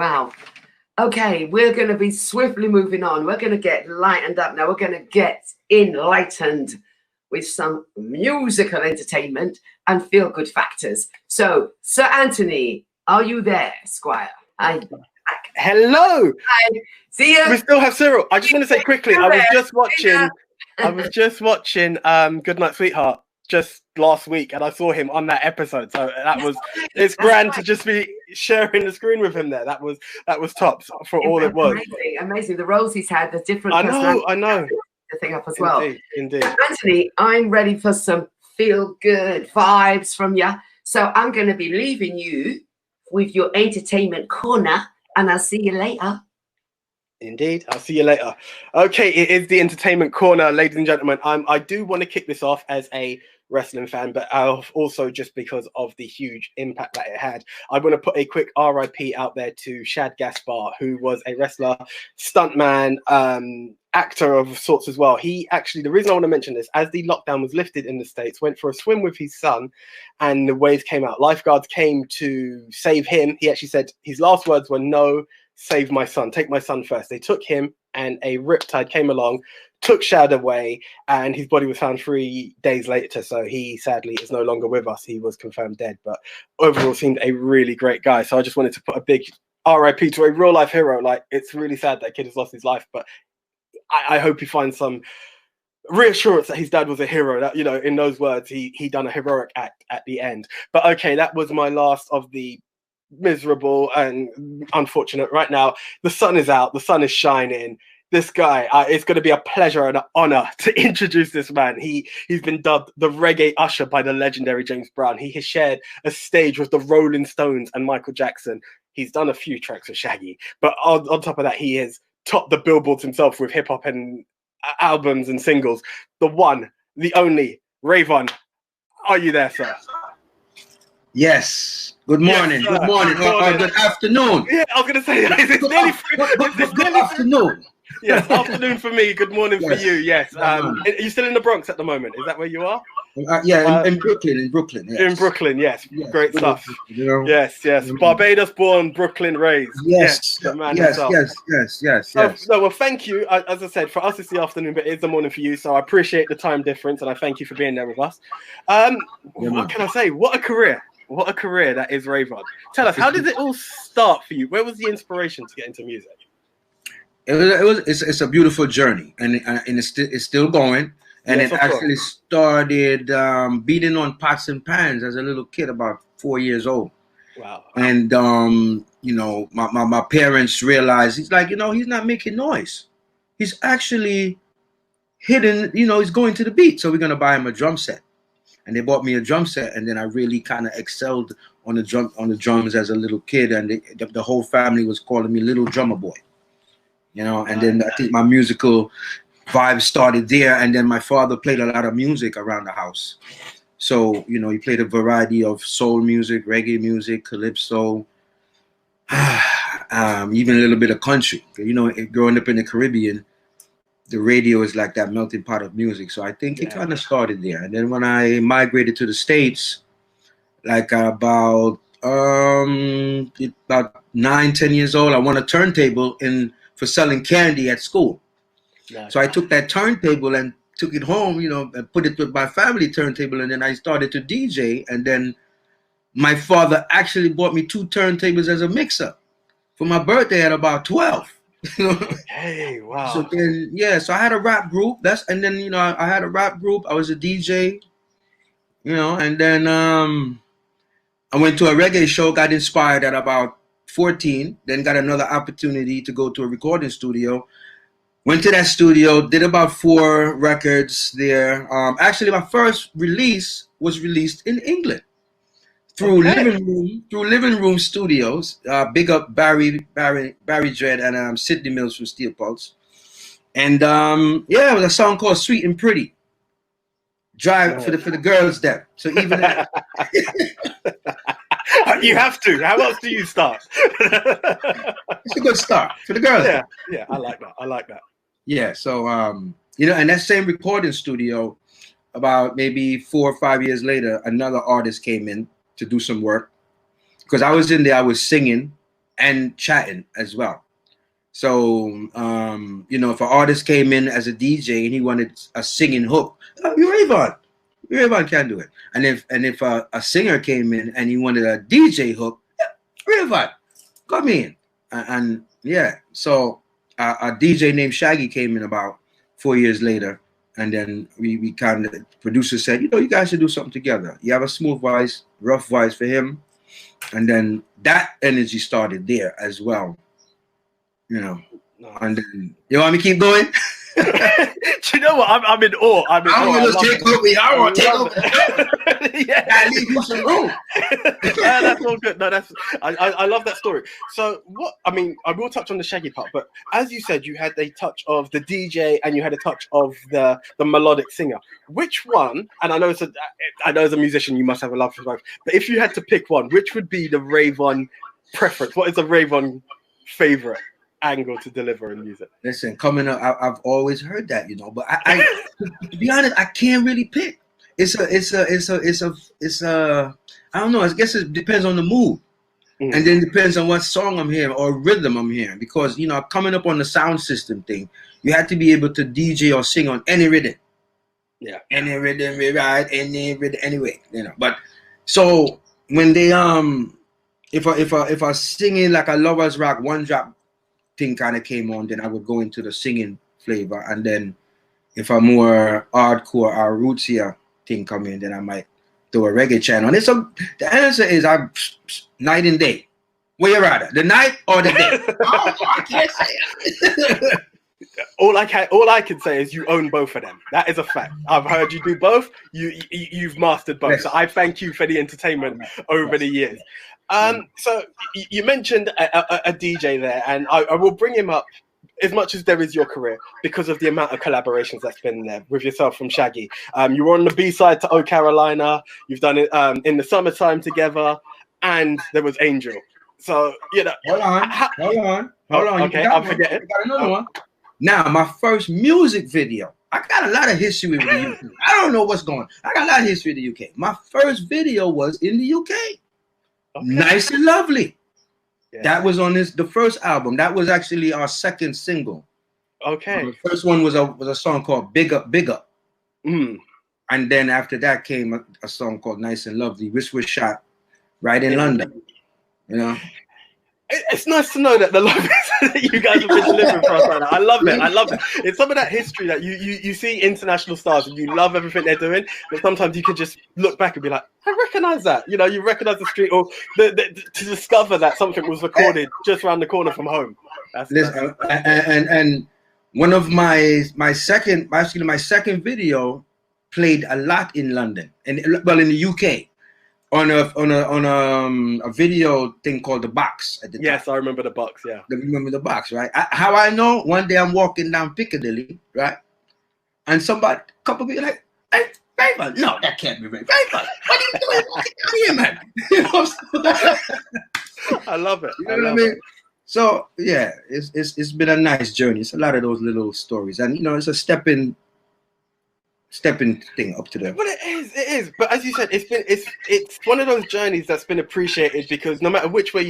Wow. Okay, we're going to be swiftly moving on. We're going to get lightened up now. We're going to get enlightened with some musical entertainment and feel-good factors. So, Sir Anthony, are you there, Squire? Hi. Hello. Hi. See you. We still have Cyril. I just want to say quickly, I was just watching Good Night Sweetheart just last week, and I saw him on that episode. So it's grand to just be sharing the screen with him there. That was tops for all it was. Amazing. The roles he's had, the different. I know. The thing up as well. Indeed. So Anthony, I'm ready for some feel-good vibes from you. So I'm going to be leaving you with your entertainment corner, and I'll see you later. Indeed, I'll see you later. Okay, it is the entertainment corner, ladies and gentlemen. I do want to kick this off as a wrestling fan, but also just because of the huge impact that it had. I want to put a quick RIP out there to Shad Gaspar, who was a wrestler, stuntman, actor of sorts as well. He actually, the reason I want to mention this, as the lockdown was lifted in the States, went for a swim with his son, and the waves came out. Lifeguards came to save him. He actually said his last words were, "No, save my son, take my son first." They took him, and a riptide came along, took Shad away, and his body was found 3 days later. So he sadly is no longer with us. He was confirmed dead, but overall seemed a really great guy. So I just wanted to put a big RIP to a real life hero. Like, it's really sad that kid has lost his life, but I hope he finds some reassurance that his dad was a hero, that, you know, in those words, he done a heroic act at the end. But okay, that was my last of the miserable and unfortunate. Right now, the sun is out, the sun is shining. This guy, it's going to be a pleasure and an honor to introduce this man. He's been dubbed the reggae usher by the legendary James Brown. He has shared a stage with the Rolling Stones and Michael Jackson. He's done a few tracks with Shaggy, but on top of that, he has topped the billboards himself with hip-hop and albums and singles. The one, the only, Rayvon. Are you there, sir? Yes. Good morning. Yes, good morning. Or good afternoon. Yeah, I was going to say, it's good afternoon. Yes, afternoon for me. Good morning for you. Yes. Are you still in the Bronx at the moment? Is that where you are? In Brooklyn. Yes. In Brooklyn, yes. Great stuff. You know? Yes. Barbados born, Brooklyn raised. Yes. The man Yes. No, well, thank you. As I said, for us it's the afternoon, but it's the morning for you. So I appreciate the time difference, and I thank you for being there with us. What can I say? What a career. What a career that is, Rayvon. Tell us, how did it all start for you? Where was the inspiration to get into music? It's a beautiful journey, and it's still going. And it actually started beating on pots and pans as a little kid, about 4 years old. Wow. And you know, my parents realized, he's like, you know, he's not making noise. He's actually hitting, you know, he's going to the beat. So we're gonna buy him a drum set. And they bought me a drum set, and then I really kind of excelled on the drums as a little kid, and the whole family was calling me Little Drummer Boy, you know. And then I think my musical vibe started there, and then my father played a lot of music around the house. So, you know, he played a variety of soul music, reggae music, calypso, even a little bit of country. You know, growing up in the Caribbean, the radio is like that melting pot of music. So I think it kind of started there. And then when I migrated to the States, like about 9, 10 years old, I won a turntable for selling candy at school. Nice. So I took that turntable and took it home, you know, and put it with my family turntable. And then I started to DJ. And then my father actually bought me 2 turntables as a mixer for my birthday at about 12. Hey, wow. So then, so I had a rap group. And then, you know, I had a rap group. I was a DJ, you know, and then I went to a reggae show, got inspired at about 14, then got another opportunity to go to a recording studio. Went to that studio, did about 4 records there. Actually, my first release was released in England. Through Living Room Studios. Big up Barry Dredd and Sidney Mills from Steel Pulse. And it was a song called Sweet and Pretty. Drive for the girls there. So even you have to. How else do you start? It's a good start for the girls. Yeah, I like that. Yeah, so you know, and that same recording studio, about maybe 4 or 5 years later, another artist came in to do some work, because I was in there, I was singing, and chatting as well. So you know, if an artist came in as a DJ and he wanted a singing hook, oh, Rayvon can do it. And if a singer came in and he wanted a DJ hook, yeah, Rayvon, come in. And yeah, so a DJ named Shaggy came in about 4 years later, and then we kind of, producer said, you know, you guys should do something together. You have a smooth voice, rough voice for him, and then that energy started there as well. You know, and then, you want me to keep going? Do you know what? I'm in awe. I'm in awe. I want to take over. Yeah, I leave you some room. Yeah, that's all good. No, I love that story. So what? I mean, I will touch on the Shaggy part, but as you said, you had a touch of the DJ and you had a touch of the melodic singer. Which one? And I know as a musician, you must have a love for both. But if you had to pick one, which would be the Rayvon preference? What is the Rayvon favorite angle to deliver in music? Listen, coming up, I've always heard that, you know, but I to be honest, I can't really pick. It's a I don't know. I guess it depends on the mood, and then it depends on what song I'm hearing or rhythm I'm hearing. Because, you know, coming up on the sound system thing, you have to be able to DJ or sing on any rhythm. Yeah, any rhythm, right? Any rhythm, anyway, you know. But so when they if I singing like a lovers rock one drop thing kind of came on, then I would go into the singing flavor, and then if a more hardcore or rootsier thing come in, then I might do a reggae channel. And the answer is night and day. Where you rather, the night or the day? Oh, I can't say it. All I can say is you own both of them. That is a fact. I've heard you do both. You've mastered both. Yes. So I thank you for the entertainment over the years. So you mentioned a DJ there, and I will bring him up as much as there is your career because of the amount of collaborations that's been there with yourself from Shaggy. You were on the B-side to Oh Carolina. You've done it in the summertime together, and there was Angel. So, you know. Hold on. Okay, I'm forgetting. Got another one. Now, my first music video. I got a lot of history with the UK. I don't know what's going on. I got a lot of history with the UK. My first video was in the UK. Okay. Nice and Lovely. Yeah. That was on the first album. That was actually our second single. Okay. The first one was a song called Big Up, Big Up. And then after that came a song called Nice and Lovely, which was shot right in London. You know? It's nice to know that the love that you guys have been delivering for us right now. I love it. I love it. It's some of that history that you see international stars and you love everything they're doing, but sometimes you can just look back and be like, I recognize that. You know, you recognize the street, or to discover that something was recorded just around the corner from home. And one of my second video played a lot in London, and in the UK. On a video thing called The Box at the time. Yes, I remember The Box, yeah. Remember The Box, right? How I know, one day I'm walking down Piccadilly, right? And a couple people like, hey, Rayvon. No, that can't be Rayvon. What are you doing walking down here, man? You know I love it. You know what I mean? So, yeah, it's been a nice journey. It's a lot of those little stories. And, you know, it's a stepping thing up to them. Well, it is. But as you said, it's one of those journeys that's been appreciated because no matter which way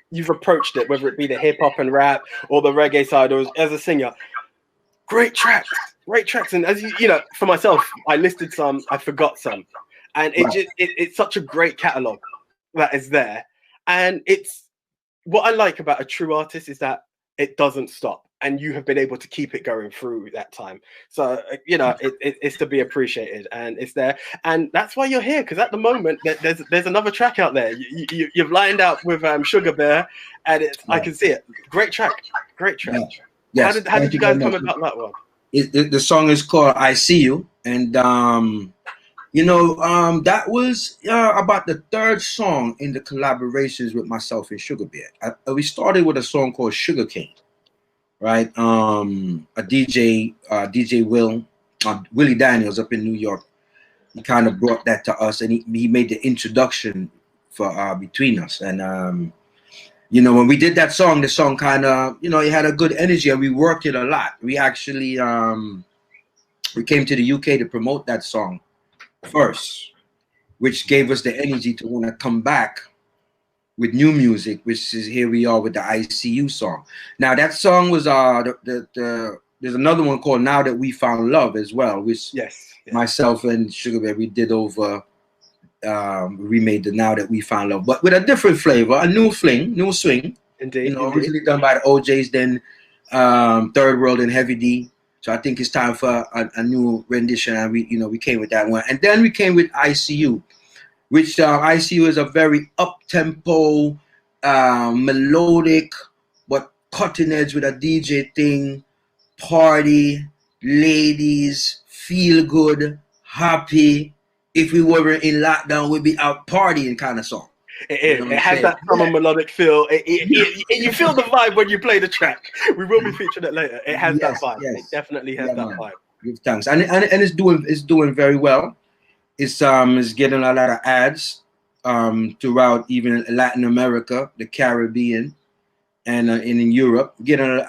you've approached it, whether it be the hip hop and rap or the reggae side, or as a singer, great tracks. And as you know, for myself, I listed some, I forgot some, and it's such a great catalog that is there. And it's what I like about a true artist is that it doesn't stop. And you have been able to keep it going through that time. So, you know, it's to be appreciated, and it's there. And that's why you're here, because at the moment, there's another track out there. You've lined up with Sugar Bear, and I can see it. Great track. Yeah. Yes. How did you guys come about that one? The song is called I See You. And, you know, that was about the third song in the collaborations with myself and Sugar Bear. We started with a song called Sugar Cane. Right, a DJ Willie Daniels up in New York. He kind of brought that to us, and he made the introduction for between us. And you know, when we did that song, the song kind of, you know, it had a good energy, and we worked it a lot. We actually we came to the UK to promote that song first, which gave us the energy to want to come back with new music, which is Here We Are with the ICU song. Now that song was there's another one called Now That We Found Love as well, which Yes. myself and Sugar Bear, we did over. Remade the Now That We Found Love, but with a different flavor, a new swing. Indeed. You know, Indeed. originally done by the OJs, then Third World and Heavy D. So I think it's time for a new rendition, and we came with that one, and then we came with ICU, which ICU is a very up tempo, melodic, but cutting edge with a DJ thing, party, ladies, feel good, happy. If we were in lockdown, we'd be out partying kind of song. It is. It has that summer melodic feel. You feel the vibe when you play the track. We will be featuring it later. It has that vibe. Yes. It definitely has that vibe. Give thanks, and it's doing very well. It's getting a lot of ads throughout even Latin America, the Caribbean, and in Europe. Getting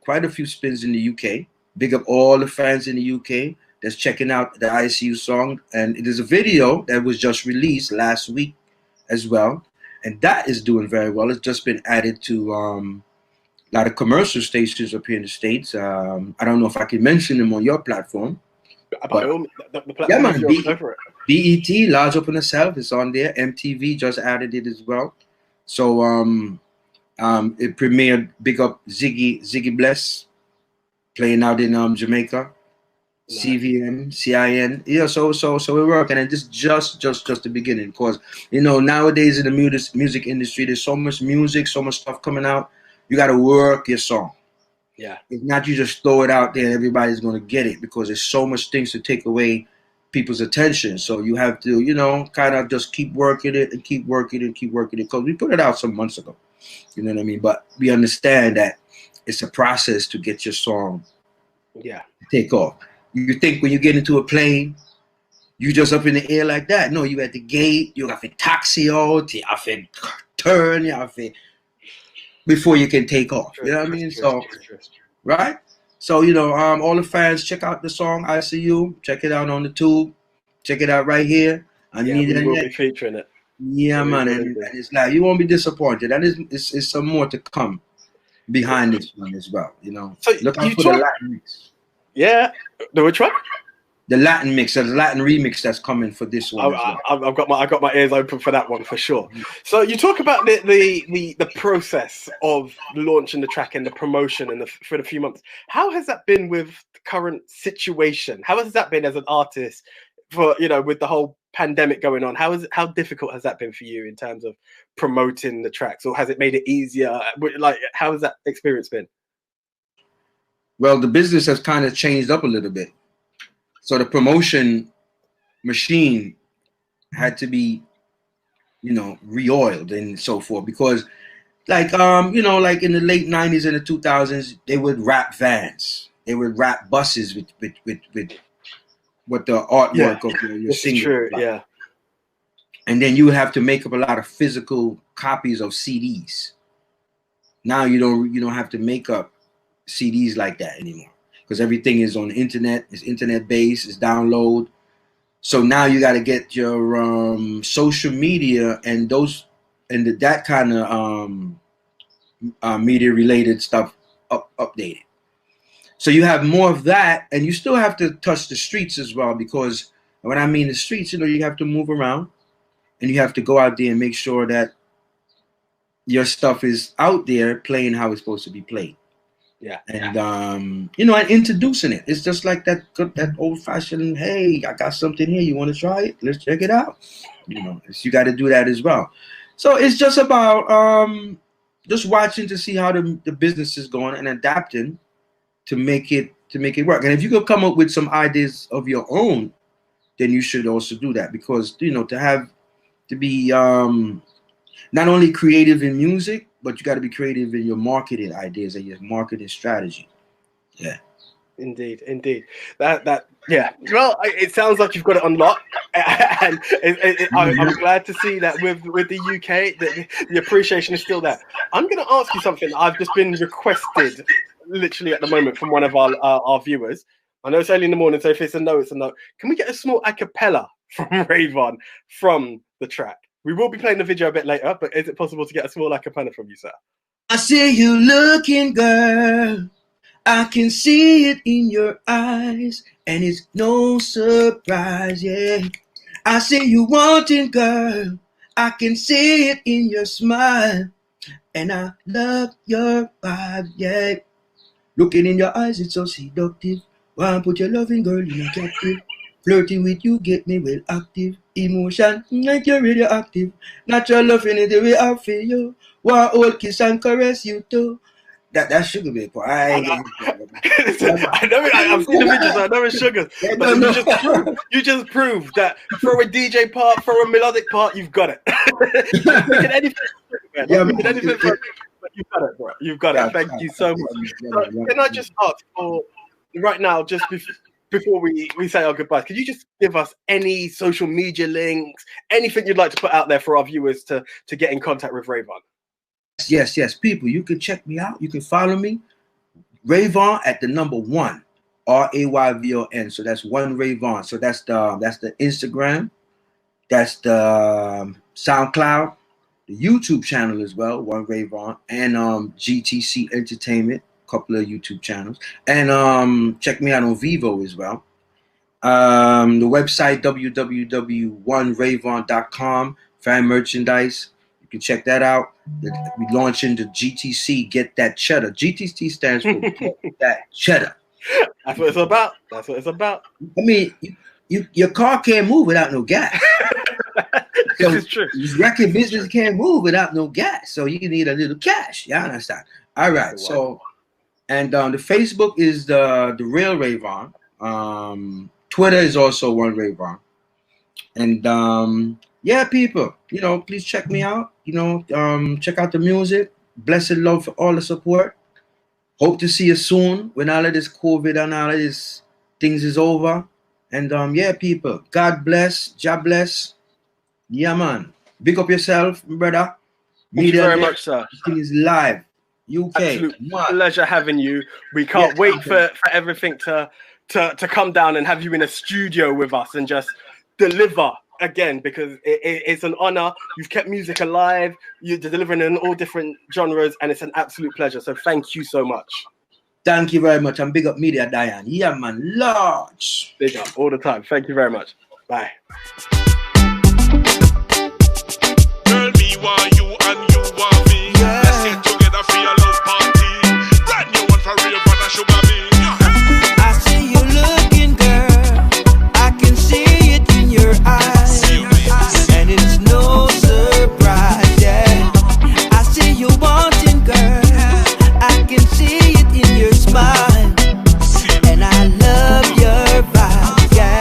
quite a few spins in the UK. Big up all the fans in the UK that's checking out the ICU song, and it is a video that was just released last week as well, and that is doing very well. It's just been added to a lot of commercial stations up here in the States. I don't know if I can mention them on your platform. The platform BET, Large Open Itself, is on there. MTV just added it as well. So it premiered. Big up Ziggy Bless, playing out in Jamaica. Nice. CVM, CIN, yeah. So we're working, and this just the beginning. Because nowadays in the music industry, there's so much music, so much stuff coming out. You got to work your song. Yeah, it's not you just throw it out there and everybody's going to get it, because there's so much things to take away people's attention. So you have to, kind of just keep working it and keep working it and keep working it. Because we put it out some months ago, you know what I mean. But we understand that it's a process to get your song, take off. You think when you get into a plane, you just up in the air like that. No, you at the gate, you have to taxi out, you have to turn, you have to, before you can take off. You know what I mean? So, right? So, all the fans, check out the song ICU. Check it out on the tube. Check it out right here. We will be featuring it. Yeah, man. And it's like, you won't be disappointed. And it's some more to come behind this one as well, So look out for the Latin mix. Yeah, which one? The Latin mix, the Latin remix that's coming for this one. I've got my ears open for that one for sure. So you talk about the process of launching the track and the promotion and for the few months. How has that been with the current situation? How has that been as an artist for with the whole pandemic going on? How difficult has that been for you in terms of promoting the tracks, or has it made it easier? Like, how has that experience been? Well, the business has kind of changed up a little bit. So the promotion machine had to be, re-oiled and so forth, because like in the late 90s and the 2000s, they would wrap vans. They would wrap buses with the artwork of your single. True, yeah. And then you would have to make up a lot of physical copies of CDs. Now you don't have to make up CDs like that anymore, because everything is on the internet. It's internet based. It's download. So now you got to get your social media and that kind of media related stuff updated. So you have more of that, and you still have to touch the streets as well, because when I mean the streets, you have to move around, and you have to go out there and make sure that your stuff is out there playing how it's supposed to be played. Yeah, and and introducing it. It's just like that old fashioned. Hey, I got something here. You want to try it? Let's check it out. You got to do that as well. So it's just about just watching to see how the business is going and adapting to make it work. And if you could come up with some ideas of your own, then you should also do that, because to be not only creative in music, but you got to be creative in your marketing ideas and your marketing strategy. Yeah. Indeed. That yeah. Well, it sounds like you've got it unlocked, and I'm glad to see that with the UK, the appreciation is still there. I'm going to ask you something that I've just been requested, literally at the moment, from one of our viewers. I know it's early in the morning, so if it's a no, it's a no. Can we get a small a cappella from Rayvon from the track? We will be playing the video a bit later, but is it possible to get a small acapella from you, sir? I see you looking, girl. I can see it in your eyes, and it's no surprise, yeah. I see you wanting, girl. I can see it in your smile, and I love your vibe, yeah. Looking in your eyes, it's so seductive. Wanna put your loving girl in a captive. Flirting with you get me well active. Emotion like you're radioactive. Natural loving is the way I feel you. Want old kiss and caress you too. That's sugar baby. I know. I've seen the videos. I know it's sugar, but you just proved that for a DJ part, for a melodic part, you've got it. Making anything for you've got it, bro. You've got it. Thank you so much. Can I just ask for right now, just before we say our goodbyes, could you just give us any social media links, anything you'd like to put out there for our viewers to get in contact with Rayvon? Yes, people, you can check me out. You can follow me, Rayvon at the number 1, Rayvon. So that's one Rayvon. So that's the Instagram, that's the SoundCloud, the YouTube channel as well, one Rayvon, and GTC Entertainment, a couple of YouTube channels, and check me out on Vivo as well. The website www.1rayvon.com, fan merchandise. You can check that out. We're launching the GTC, Get That Cheddar. GTC stands for Get That Cheddar. That's what it's about. That's what it's about. I mean, your car can't move without no gas. This is true. Record business can't move without no gas. So you need a little cash. You understand? All right. So, and the Facebook is the real Rayvon. Twitter is also one Rayvon. And yeah, people, please check me out. Check out the music. Blessed love for all the support. Hope to see you soon when all of this COVID and all of this things is over. And yeah, people, God bless. God bless. Yeah, man. Big up yourself, brother. Thank you very much, sir. This thing is live. UK. Absolute pleasure having you. We can't wait for everything to come down and have you in a studio with us and just deliver again, because it's an honor. You've kept music alive. You're delivering in all different genres, and it's an absolute pleasure. So thank you so much. Thank you very much. And big up Media Diane. Yeah, man. Large. Big up all the time. Thank you very much. Bye. Girl, me want you and you want me. Yeah. Let's get together for your love party. Brand new one for real, but I sugar me. I see you looking, girl. I can see it in your eyes. And it's no surprise, yeah. I see you wanting, girl. I can see it in your smile. And I love your vibe, yeah.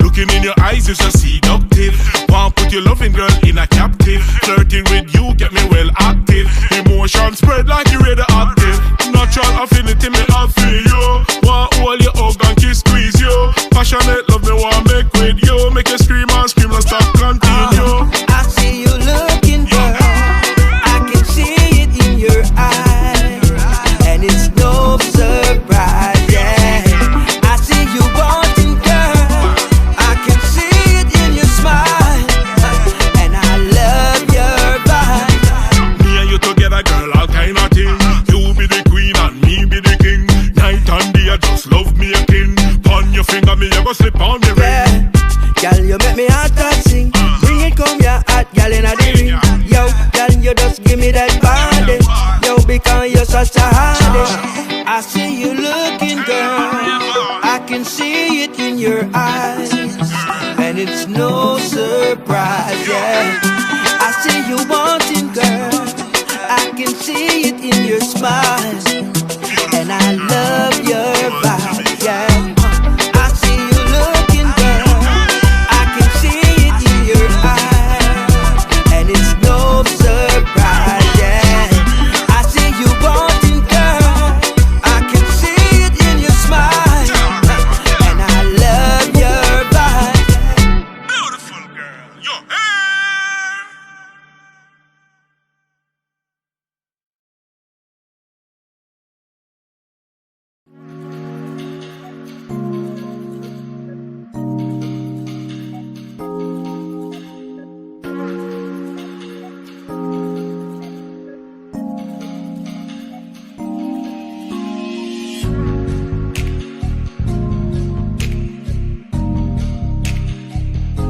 Looking in your eyes is a seductive. Want put your loving girl in a captive. Flirting with you get me well active. Emotion spread like you radioactive. Natural affinity me I feel you. Want hold you hug and kiss squeeze you. Passionate love me want make with you. Make you scream and scream and stop continue. I see you looking, girl. I can see it in your eyes. And it's no surprise, yeah. I see you wanting, girl. I can see it in your smile. And I love your vibe. Me and you together, girl, all kind of thing. You be the queen and me be the king. Night and day, just love me a king. On your finger, me you go slip on the ring. Girl, you make me heart to sing. Bring it, come here, hot girl in the ring. Yo, girl, you just give me that body. Yo, because you're such a hardy. I see you looking, girl. I can see it in your eyes. And it's no surprise, yeah. I see you wanting, girl. I can see it in your smile.